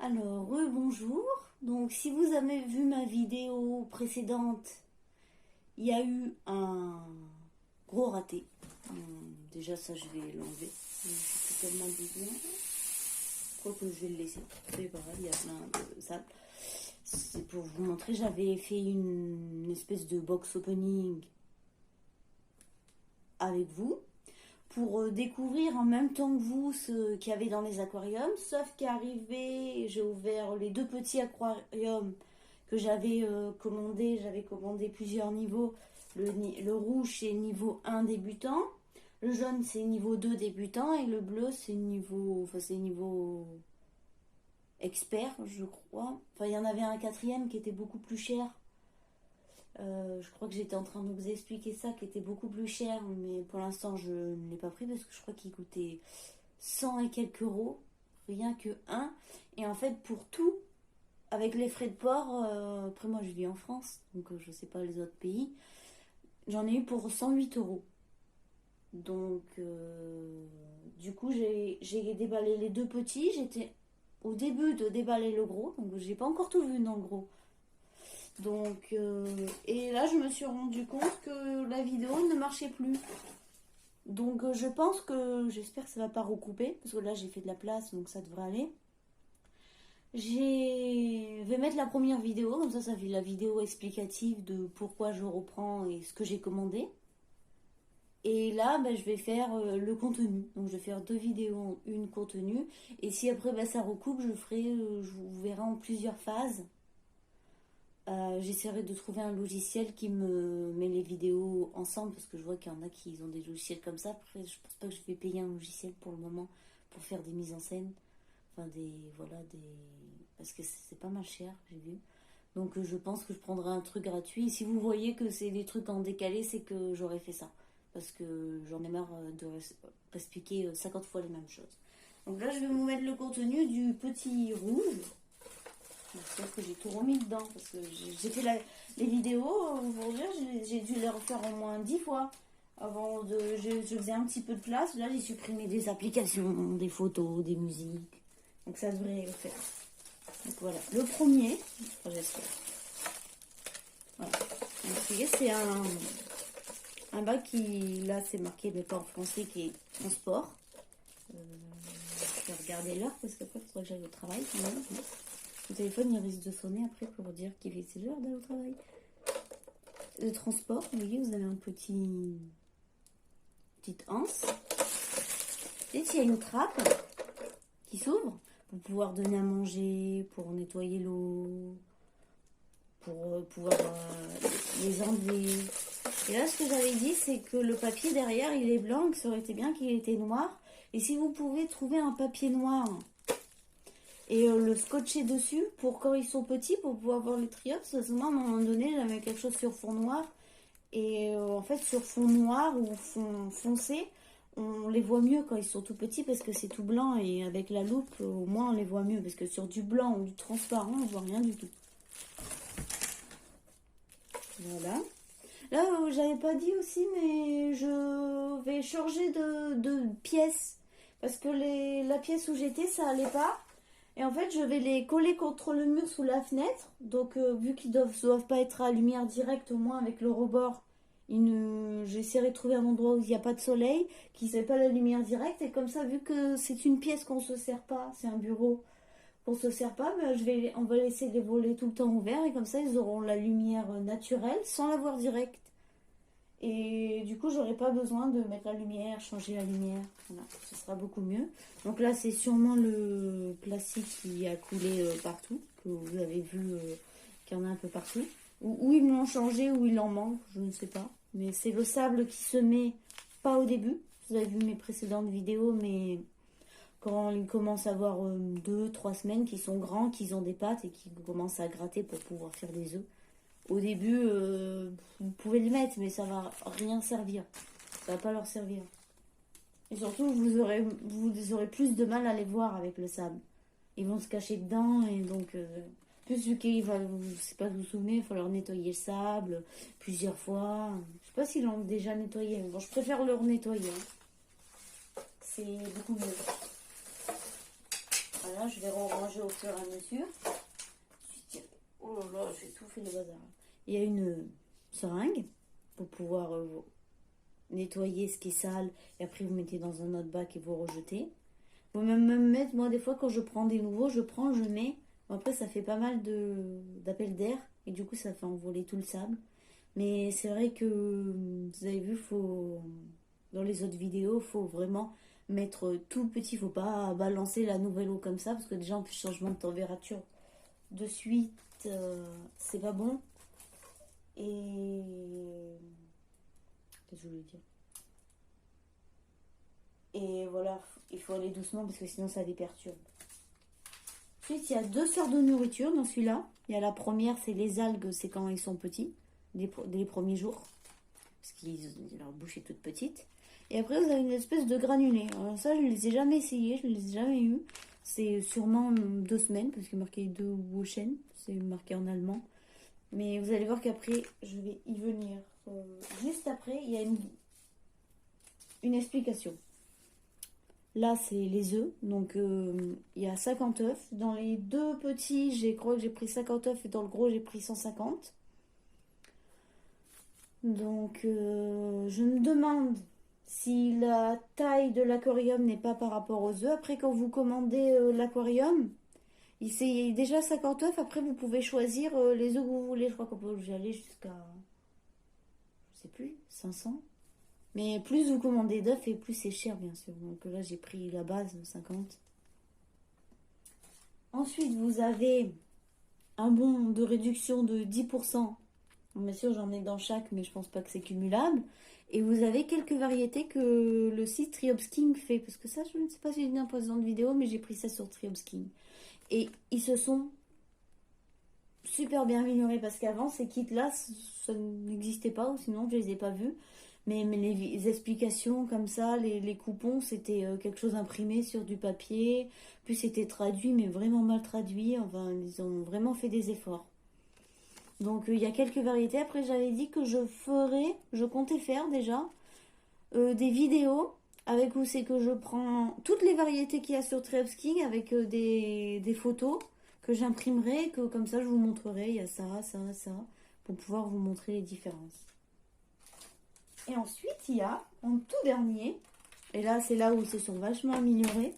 Alors, bonjour. Donc, si vous avez vu ma vidéo précédente, il y a eu un gros raté. Déjà, ça, je vais l'enlever. Je suis tellement besoin. Je crois que je vais le laisser. C'est pareil, il y a plein de sable. C'est pour vous montrer, j'avais fait une espèce de box opening avec vous pour découvrir en même temps que vous ce qu'il y avait dans les aquariums, sauf qu'arrivé, j'ai ouvert les deux petits aquariums que j'avais commandé. J'avais commandé plusieurs niveaux. Le rouge c'est niveau 1 débutant, le jaune c'est niveau 2 débutant et le bleu c'est niveau expert, je crois. Enfin, il y en avait un quatrième qui était beaucoup plus cher. Je crois que j'étais en train de vous expliquer ça, qui était beaucoup plus cher, mais pour l'instant je ne l'ai pas pris parce que je crois qu'il coûtait 100 et quelques euros, rien que un. Et en fait, pour tout, avec les frais de port, après moi je vis en France, donc je sais pas les autres pays, j'en ai eu pour 108 euros. Donc, du coup, j'ai déballé les deux petits. J'étais au début de déballer le gros, donc j'ai pas encore tout vu dans le gros. Donc, et là, je me suis rendu compte que la vidéo ne marchait plus. Donc, je pense que, j'espère que ça va pas recouper, parce que là, j'ai fait de la place, donc ça devrait aller. Je vais mettre la première vidéo, comme ça fait la vidéo explicative de pourquoi je reprends et ce que j'ai commandé. Et là, je vais faire le contenu. Donc, je vais faire deux vidéos, une contenu. Et si après, ça recoupe, je vous verrai en plusieurs phases. J'essaierai de trouver un logiciel qui me met les vidéos ensemble, parce que je vois qu'il y en a qui ont des logiciels comme ça. Après, je pense pas que je vais payer un logiciel pour le moment pour faire des mises en scène. Enfin, parce que c'est pas mal cher, j'ai vu. Donc, je pense que je prendrai un truc gratuit. Et si vous voyez que c'est des trucs en décalé, c'est que j'aurais fait ça. Parce que j'en ai marre de expliquer 50 fois les mêmes choses. Donc là, je vais vous mettre le contenu du petit rouge. J'espère que j'ai tout remis dedans. Parce que j'ai fait les vidéos, pour dire, j'ai dû les refaire au moins 10 fois. Je faisais un petit peu de place. Là, j'ai supprimé des applications, des photos, des musiques. Donc ça devrait le faire. Donc voilà, le premier, j'espère. Voilà. Donc, vous voyez, c'est un bac qui, là, c'est marqué, mais pas en français, qui est transport. Je vais regarder l'heure parce qu'après, il faudrait que j'aille au travail quand même. Le téléphone, il risque de sonner après pour dire qu'il est l'heure d'aller au travail. Le transport, vous voyez, vous avez un petite anse. Et il y a une trappe qui s'ouvre pour pouvoir donner à manger, pour nettoyer l'eau, pour pouvoir les enlever. Et là, ce que j'avais dit, c'est que le papier derrière, il est blanc, que ça aurait été bien qu'il était noir. Et si vous pouvez trouver un papier noir et le scotcher dessus pour quand ils sont petits, pour pouvoir voir les triomphes, parce que moi, à un moment donné, j'avais quelque chose sur fond noir. Et en fait, sur fond noir ou fond foncé, on les voit mieux quand ils sont tout petits parce que c'est tout blanc. Et avec la loupe, au moins, on les voit mieux. Parce que sur du blanc ou du transparent, on voit rien du tout. Voilà. Là, j'avais pas dit aussi, mais je vais changer de pièce. Parce que la pièce où j'étais, ça allait pas. Et en fait, je vais les coller contre le mur sous la fenêtre. Donc, vu qu'ils doivent pas être à lumière directe, au moins avec le rebord, j'essaierai de trouver un endroit où il n'y a pas de soleil, qui ne fait pas la lumière directe. Et comme ça, vu que c'est une pièce qu'on se sert pas, c'est un bureau qu'on se sert pas, on va laisser les volets tout le temps ouverts. Et comme ça, ils auront la lumière naturelle sans la voir directe. Et du coup, j'aurai pas besoin de mettre la lumière, changer la lumière. Voilà, ce sera beaucoup mieux. Donc là, c'est sûrement le plastique qui a coulé partout, que vous avez vu qu'il y en a un peu partout. Ou ils l'ont changé, ou il en manque, je ne sais pas. Mais c'est le sable qui se met pas au début. Vous avez vu mes précédentes vidéos, mais quand ils commencent à avoir 2-3 semaines, qu'ils sont grands, qu'ils ont des pattes et qu'ils commencent à gratter pour pouvoir faire des œufs. Au début, vous pouvez le mettre, mais ça va rien servir. Ça va pas leur servir. Et surtout, vous aurez plus de mal à les voir avec le sable. Ils vont se cacher dedans et donc, plus vu qu'il va, je sais pas si vous vous souvenez, il va falloir nettoyer le sable plusieurs fois. Je sais pas s'ils l'ont déjà nettoyé. Bon, je préfère le nettoyer. C'est beaucoup mieux. Voilà, je vais ranger au fur et à mesure. Oh là là, j'ai tout fait le bazar. Il y a une seringue pour pouvoir nettoyer ce qui est sale. Et après, vous mettez dans un autre bac et vous rejetez. Vous pouvez même mettre, moi, des fois, quand je prends des nouveaux, je mets. Bon, après, ça fait pas mal d'appels d'air. Et du coup, ça fait envoler tout le sable. Mais c'est vrai que, vous avez vu, dans les autres vidéos, il faut vraiment mettre tout petit. Faut pas balancer la nouvelle eau comme ça. Parce que déjà, en plus, changement de température de suite, c'est pas bon. Et... qu'est-ce que je voulais dire? Et voilà, il faut aller doucement parce que sinon ça les perturbe. Ensuite, il y a 2 sortes de nourriture dans celui-là. Il y a la première, c'est les algues, c'est quand ils sont petits, dès les premiers jours. Parce que leur bouche est toute petite. Et après, vous avez une espèce de granulé. Alors ça, je ne les ai jamais essayés, je ne les ai jamais eu. C'est sûrement 2 semaines, parce qu'il est marqué 2 Wochen, c'est marqué en allemand. Mais vous allez voir qu'après, je vais y venir. Juste après, il y a une explication. Là, c'est les œufs. Donc, il y a 50 œufs. Dans les 2 petits, je crois que j'ai pris 50 œufs. Et dans le gros, j'ai pris 150. Donc, je me demande si la taille de l'aquarium n'est pas par rapport aux œufs. Après, quand vous commandez l'aquarium, c'est déjà 50 œufs. Après, vous pouvez choisir les œufs que vous voulez. Je crois qu'on peut aller jusqu'à, je sais plus, 500. Mais plus vous commandez d'œufs et plus c'est cher, bien sûr. Donc là, j'ai pris la base de 50. Ensuite, vous avez un bon de réduction de 10%. Bien sûr, j'en ai dans chaque, mais je pense pas que c'est cumulable. Et vous avez quelques variétés que le site Triobsking fait. Parce que ça, je ne sais pas si j'ai dit un précédente vidéo, mais j'ai pris ça sur Triobsking. Et ils se sont super bien améliorés. Parce qu'avant, ces kits-là, ça n'existait pas. Ou sinon, je les ai pas vus. Mais les explications comme ça, les coupons, c'était quelque chose imprimé sur du papier. Puis c'était traduit, mais vraiment mal traduit. Enfin, ils ont vraiment fait des efforts. Donc il y a quelques variétés. Après, j'avais dit que je comptais faire déjà des vidéos avec où c'est que je prends toutes les variétés qu'il y a sur Triobsking avec des photos que j'imprimerai, que comme ça je vous montrerai. Il y a ça, ça, ça, pour pouvoir vous montrer les différences. Et ensuite, il y a en tout dernier, et là c'est là où ils se sont vachement améliorés.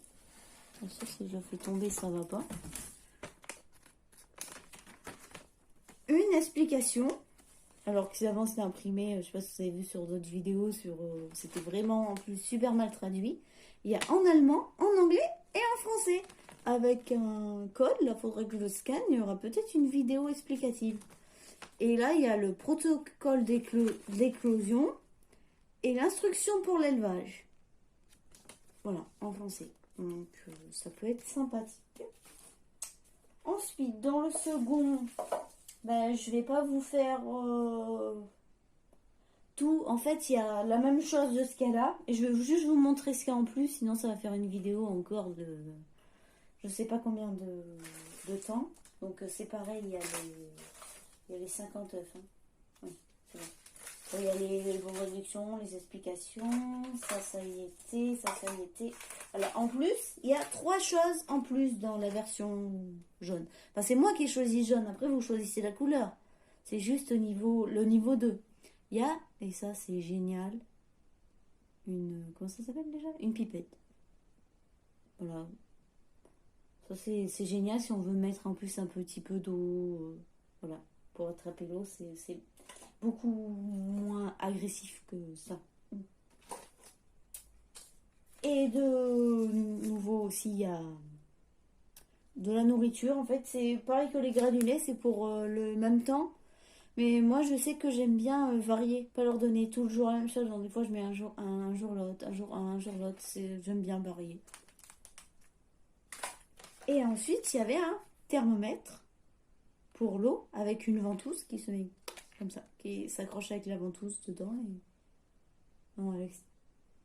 Bien sûr, si je le fais tomber, ça va pas. Une explication. Alors que avant c'était imprimé, je sais pas si vous avez vu sur d'autres vidéos, c'était vraiment en plus super mal traduit. Il y a en allemand, en anglais et en français. Avec un code, là il faudrait que je le scanne, il y aura peut-être une vidéo explicative. Et là il y a le protocole d'éclosion et l'instruction pour l'élevage. Voilà, en français. Donc ça peut être sympathique. Ensuite, dans le second, ben, je vais pas vous faire tout. En fait, il y a la même chose de ce qu'il y a là. Et je vais juste vous montrer ce qu'il y a en plus. Sinon, ça va faire une vidéo encore de... je sais pas combien de temps. Donc, c'est pareil, il y a les 50 œufs. Hein. Oui, c'est bon. Il y a les bonnes réductions, les explications. Ça y était, ça y était. Alors, en plus, il y a 3 choses en plus dans la version jaune. Enfin, c'est moi qui ai choisi jaune. Après, vous choisissez la couleur. C'est juste le niveau 2. Il y a, et ça c'est génial, comment ça s'appelle déjà? Une pipette. Voilà. Ça c'est génial si on veut mettre en plus un petit peu d'eau. Voilà. Pour attraper l'eau, c'est beaucoup moins agressif que ça. Et de nouveau aussi, il y a de la nourriture. En fait, c'est pareil que les granulés, c'est pour le même temps. Mais moi, je sais que j'aime bien varier, pas leur donner tout le jour la même chose. Genre, des fois, je mets un jour l'autre, un jour un, un jour l'autre. J'aime bien varier. Et ensuite, il y avait un thermomètre pour l'eau avec une ventouse qui se met comme ça, qui s'accroche avec la ventouse dedans. Non,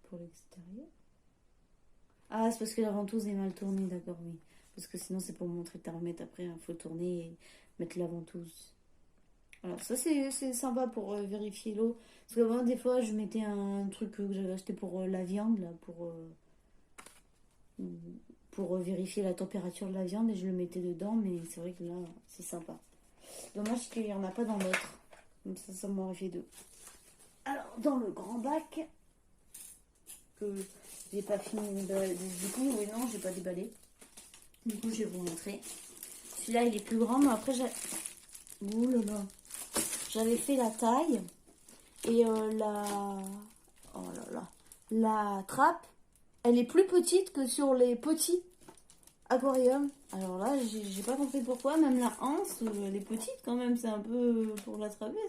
pour l'extérieur. Ah, c'est parce que la ventouse est mal tournée, d'accord, oui. Parce que sinon, c'est pour montrer le thermomètre. Après, il faut tourner et mettre la ventouse. Alors ça c'est sympa pour vérifier l'eau. Parce que moi des fois je mettais un truc que j'avais acheté pour la viande, là, pour vérifier la température de la viande et je le mettais dedans, mais c'est vrai que là, c'est sympa. Dommage qu'il n'y en a pas dans l'autre. Comme ça m'aurait fait deux. Alors, dans le grand bac, que j'ai pas fini de... Du coup, oui, non, j'ai pas déballé. Du coup, je vais vous montrer. Celui-là, il est plus grand, mais après, ouh là là. J'avais fait la taille et oh là là, la trappe, elle est plus petite que sur les petits aquariums. Alors là, j'ai pas compris pourquoi. Même la anse, elle est petite quand même. C'est un peu pour l'attraper.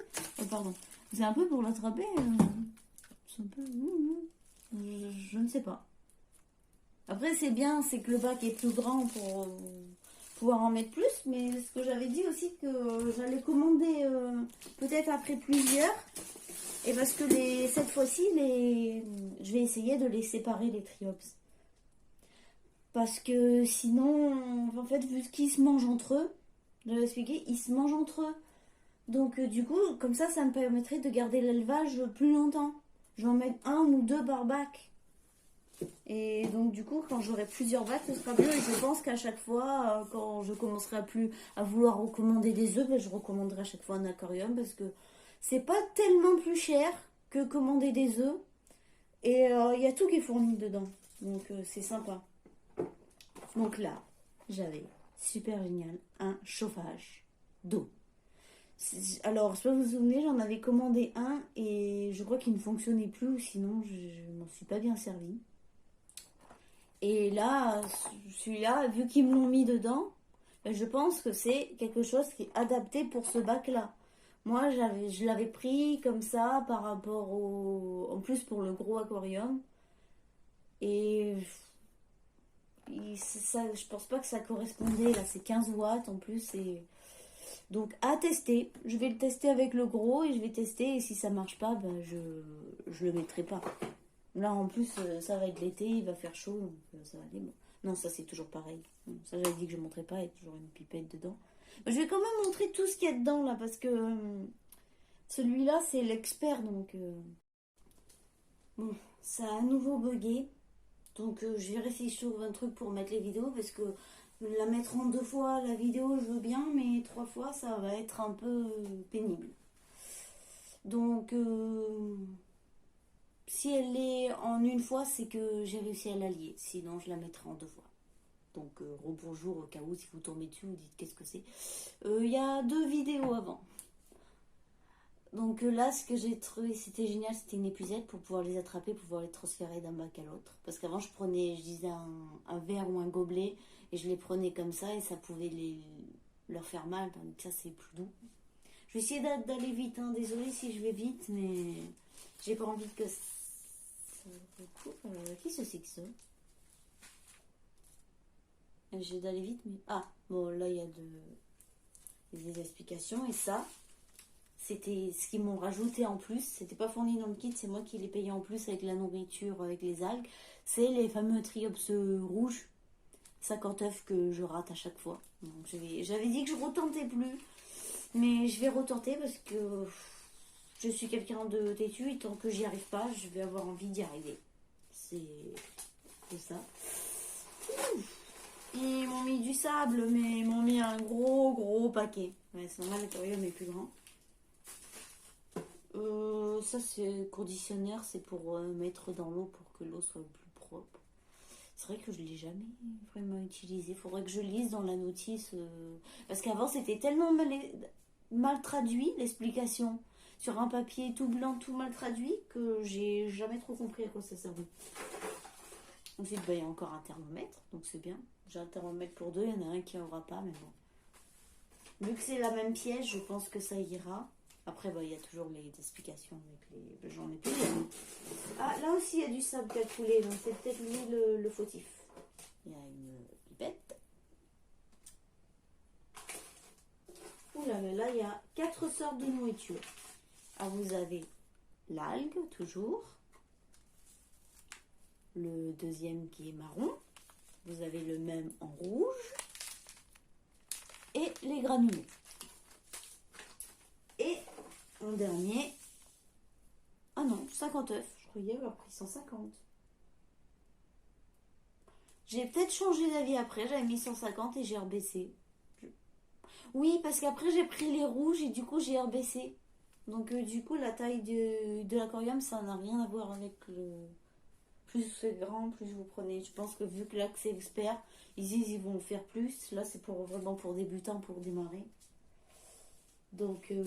Oh, pardon. C'est un peu pour l'attraper. C'est un peu... Je ne sais pas. Après, c'est bien, c'est que le bac est plus grand pour pouvoir en mettre plus. Mais ce que j'avais dit aussi, que j'allais commander peut-être après plusieurs. Et parce que cette fois-ci, je vais essayer de les séparer, les triops. Parce que sinon, en fait, vu qu'ils se mangent entre eux, je vais expliquer, ils se mangent entre eux. Donc du coup, comme ça me permettrait de garder l'élevage plus longtemps. Je vais en mettre 1 ou 2 par bac. Et donc du coup, quand j'aurai plusieurs bacs, ce sera mieux. Et je pense qu'à chaque fois, quand je commencerai à vouloir recommander des œufs, je recommanderai à chaque fois un aquarium. Parce que c'est pas tellement plus cher que commander des œufs. Et il y a tout qui est fourni dedans. Donc c'est sympa. Donc là, j'avais, super génial, un chauffage d'eau. Alors, je sais pas si vous vous souvenez, j'en avais commandé un et je crois qu'il ne fonctionnait plus, ou sinon je m'en suis pas bien servi. Et là, celui-là, vu qu'ils me l'ont mis dedans, ben, je pense que c'est quelque chose qui est adapté pour ce bac-là. Moi, je l'avais pris comme ça par rapport en plus pour le gros aquarium. Et ça, je pense pas que ça correspondait. Là, c'est 15 watts en plus. Donc, à tester. Je vais le tester avec le gros et je vais tester. Et si ça marche pas, ben, je le mettrai pas. Là, en plus, ça va être l'été, il va faire chaud, donc ça va aller. Bon. Non, ça, c'est toujours pareil. Ça, j'avais dit que je ne montrais pas, il y a toujours une pipette dedans. Je vais quand même montrer tout ce qu'il y a dedans, là, parce que celui-là, c'est l'expert, donc... Bon, ça a à nouveau bugué. Donc, je vérifie si je trouve un truc pour mettre les vidéos, parce que la mettre en 2 fois, la vidéo, je veux bien, mais 3 fois, ça va être un peu pénible. Donc... si elle est en 1 fois, c'est que j'ai réussi à l'allier. Sinon, je la mettrai en 2 fois. Donc, rebonjour au cas où, si vous tombez dessus, vous dites qu'est-ce que c'est. Il y a 2 vidéos avant. Donc là, ce que j'ai trouvé, c'était génial, c'était une épuisette pour pouvoir les attraper, pour pouvoir les transférer d'un bac à l'autre. Parce qu'avant, je disais un verre ou un gobelet, et je les prenais comme ça, et ça pouvait leur faire mal, tandis que ça, c'est plus doux. Je vais essayer d'aller vite, hein. Désolée si je vais vite, mais j'ai pas envie que... qui c'est que ça? J'ai d'aller vite, mais... Ah, bon, là, il y a des explications. Et ça, c'était ce qu'ils m'ont rajouté en plus. C'était pas fourni dans le kit, c'est moi qui l'ai payé en plus avec la nourriture, avec les algues. C'est les fameux triops rouges. 50 œufs que je rate à chaque fois. J'avais dit que je retentais plus. Mais je vais retenter parce que je suis quelqu'un de têtu et tant que j'y arrive pas, je vais avoir envie d'y arriver. C'est ça. Ils m'ont mis du sable, mais ils m'ont mis un gros paquet. Ouais, c'est normal, l'aquarium est plus grand. Ça, c'est conditionnaire, c'est pour mettre dans l'eau pour que l'eau soit plus propre. C'est vrai que je ne l'ai jamais vraiment utilisé. Il faudrait que je lise dans la notice. Parce qu'avant, c'était tellement mal traduit, l'explication. Sur un papier tout blanc, tout mal traduit, que j'ai jamais trop compris à quoi ça servait. Ensuite, il y a encore un thermomètre, donc c'est bien. J'ai un thermomètre pour 2, il y en a un qui n'aura pas, mais bon. Vu que c'est la même pièce, je pense que ça ira. Après, il y a toujours les explications avec les... J'en ai plus. Ah, là aussi, il y a du sable qui a coulé, donc c'est peut-être lui le fautif. Il y a une pipette. Oula, mais là, il y a 4 sortes de nourriture. Ah, vous avez l'algue, toujours. Le deuxième qui est marron. Vous avez le même en rouge. Et les granulés. Et en dernier... Ah non, 50 œufs. Je croyais avoir pris 150. J'ai peut-être changé d'avis après, j'avais mis 150 et j'ai rebaissé. Oui, parce qu'après j'ai pris les rouges et du coup j'ai rebaissé. Donc du coup la taille de l'aquarium ça n'a rien à voir avec le... Plus c'est grand, plus vous prenez. Je pense que vu que là que c'est expert, ils disent ils vont faire plus. Là c'est pour vraiment pour débutants, pour démarrer. Donc ouais.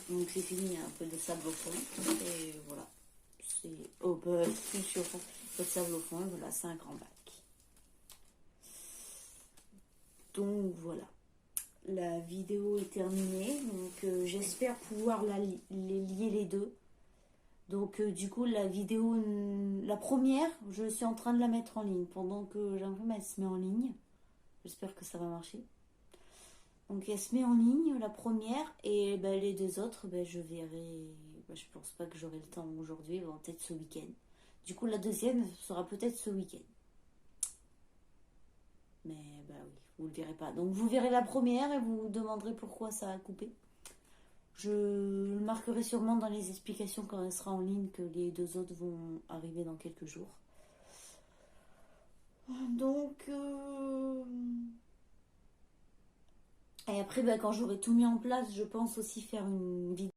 Donc c'est fini, il y a un peu de sable au fond. Et voilà. C'est... Oh bah, je suis au fond. Pas de sable au fond, et voilà, c'est un grand bac. Donc voilà. La vidéo est terminée. Donc j'espère pouvoir les lier les deux. Donc du coup la vidéo, la première, je suis en train de la mettre en ligne. Pendant que j'imprime, elle se met en ligne. J'espère que ça va marcher. Donc elle se met en ligne, la première, et ben, les deux autres, ben, je verrai. Ben, je pense pas que j'aurai le temps aujourd'hui, ben, peut-être ce week-end. Du coup la deuxième sera peut-être ce week-end. Mais bah oui, vous le verrez pas. Donc vous verrez la première et vous vous demanderez pourquoi ça a coupé. Je le marquerai sûrement dans les explications quand elle sera en ligne que les deux autres vont arriver dans quelques jours. Donc et après bah, quand j'aurai tout mis en place, je pense aussi faire une vidéo